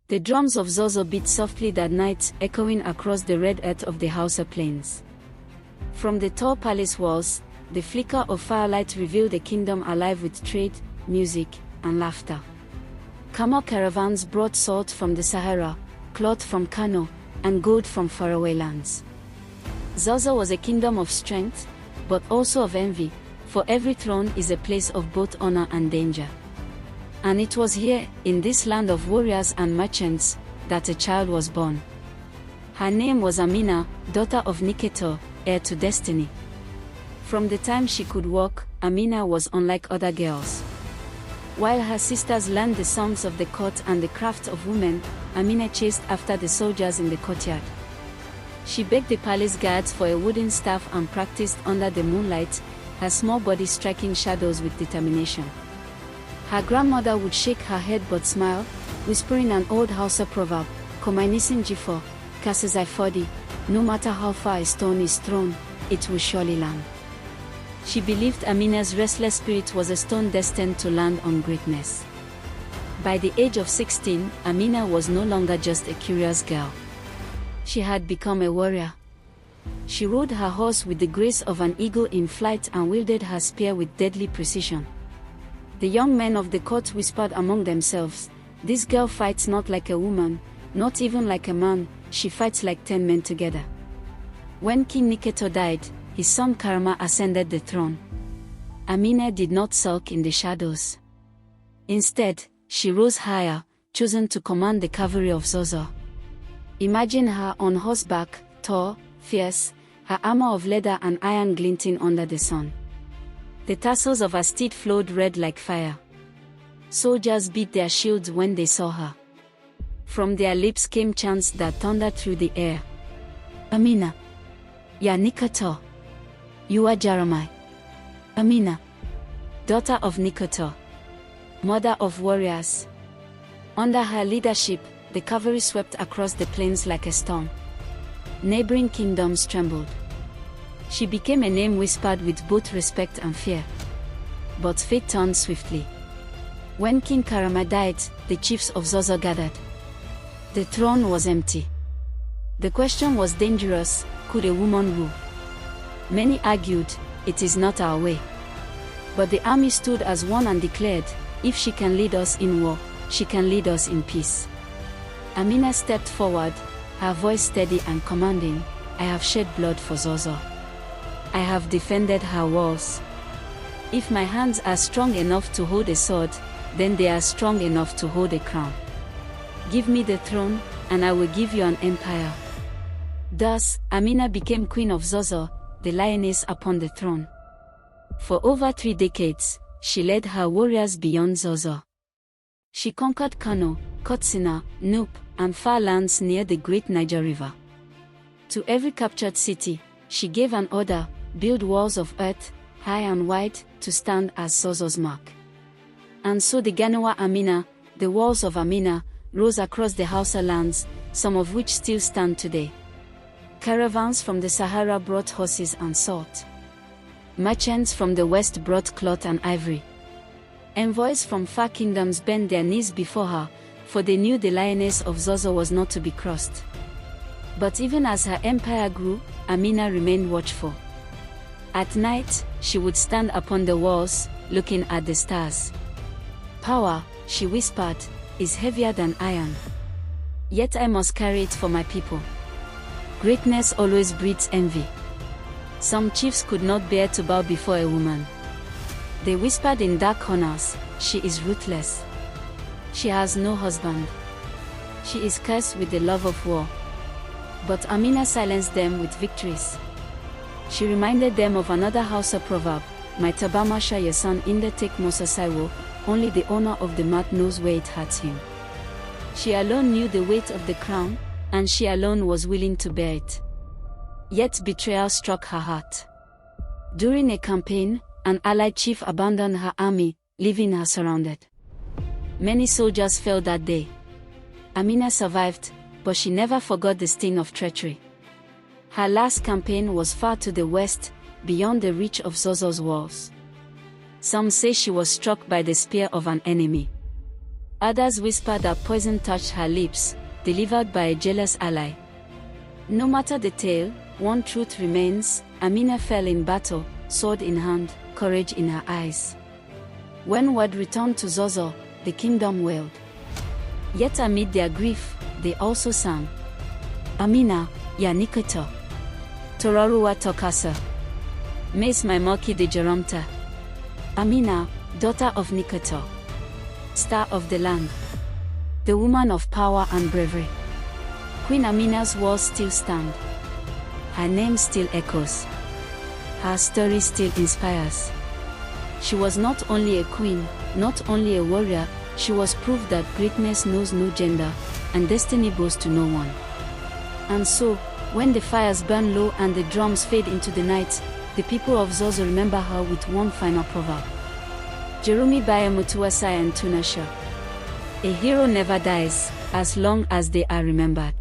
The drums of Zozo beat softly that night, echoing across the red earth of the Hausa plains. From the tall palace walls, the flicker of firelight revealed a kingdom alive with trade, music, and laughter. Camel caravans brought salt from the Sahara, cloth from Kano, and gold from faraway lands. Zozo was a kingdom of strength, but also of envy, for every throne is a place of both honor and danger. And it was here, in this land of warriors and merchants, that a child was born. Her name was Amina, daughter of Niketor, heir to destiny. From the time she could walk, Amina was unlike other girls. While her sisters learned the songs of the court and the craft of women, Amina chased after the soldiers in the courtyard. She begged the palace guards for a wooden staff and practiced under the moonlight, her small body striking shadows with determination. Her grandmother would shake her head but smile, whispering an old Hausa proverb, "Komainisin jifo, kasezai fodi," no matter how far a stone is thrown, it will surely land. She believed Amina's restless spirit was a stone destined to land on greatness. By the age of 16, Amina was no longer just a curious girl. She had become a warrior. She rode her horse with the grace of an eagle in flight and wielded her spear with deadly precision. The young men of the court whispered among themselves, "This girl fights not like a woman, not even like a man, she fights like 10 men together." When King Niketor died, his son Karama ascended the throne. Amina did not sulk in the shadows. Instead, she rose higher, chosen to command the cavalry of Zozo. Imagine her on horseback, tall, fierce, her armor of leather and iron glinting under the sun. The tassels of her steed flowed red like fire. Soldiers beat their shields when they saw her. From their lips came chants that thundered through the air. "Amina. Ya Niketor. You are Jeremiah. Amina. Daughter of Niketor. Mother of warriors." Under her leadership, the cavalry swept across the plains like a storm. Neighboring kingdoms trembled. She became a name whispered with both respect and fear. But fate turned swiftly. When King Karama died, the chiefs of Zozo gathered. The throne was empty. The question was dangerous: could a woman rule? Many argued, "It is not our way." But the army stood as one and declared, "If she can lead us in war, she can lead us in peace." Amina stepped forward, her voice steady and commanding, "I have shed blood for Zozo. I have defended her walls. If my hands are strong enough to hold a sword, then they are strong enough to hold a crown. Give me the throne, and I will give you an empire." Thus, Amina became Queen of Zozo, the lioness upon the throne. For over 3 decades, she led her warriors beyond Zozo. She conquered Kano, Katsina, Nupe, and far lands near the Great Niger River. To every captured city, she gave an order: build walls of earth, high and wide, to stand as Zozo's mark. And so the Ganewa Amina, the walls of Amina, rose across the Hausa lands, some of which still stand today. Caravans from the Sahara brought horses and salt. Merchants from the west brought cloth and ivory. Envoys from far kingdoms bent their knees before her, for they knew the lioness of Zozo was not to be crossed. But even as her empire grew, Amina remained watchful. At night, she would stand upon the walls, looking at the stars. "Power," she whispered, "is heavier than iron. Yet I must carry it for my people." Greatness always breeds envy. Some chiefs could not bear to bow before a woman. They whispered in dark corners, "She is ruthless. She has no husband. She is cursed with the love of war." But Amina silenced them with victories. She reminded them of another Hausa proverb, "My tabamasha yasan inda tek mosasaiwo, only the owner of the mat knows where it hurts him." She alone knew the weight of the crown, and she alone was willing to bear it. Yet betrayal struck her heart. During a campaign, an allied chief abandoned her army, leaving her surrounded. Many soldiers fell that day. Amina survived, but she never forgot the sting of treachery. Her last campaign was far to the west, beyond the reach of Zozo's walls. Some say she was struck by the spear of an enemy. Others whisper that poison touched her lips, delivered by a jealous ally. No matter the tale, one truth remains: Amina fell in battle, sword in hand, courage in her eyes. When word returned to Zozo, the kingdom wailed. Yet amid their grief, they also sang. Amina, ya Nikoto. Toraruwa Tokasa. Mace Maimoki de Jeromta. Amina, daughter of Nikoto. Star of the land. The woman of power and bravery. Queen Amina's walls still stand. Her name still echoes. Her story still inspires. She was not only a queen, not only a warrior, she was proof that greatness knows no gender, and destiny bows to no one. And so, when the fires burn low and the drums fade into the night, the people of Zozo remember her with one final proverb. Jerumi Baye Mutuwasai and Tunasha. A hero never dies, as long as they are remembered.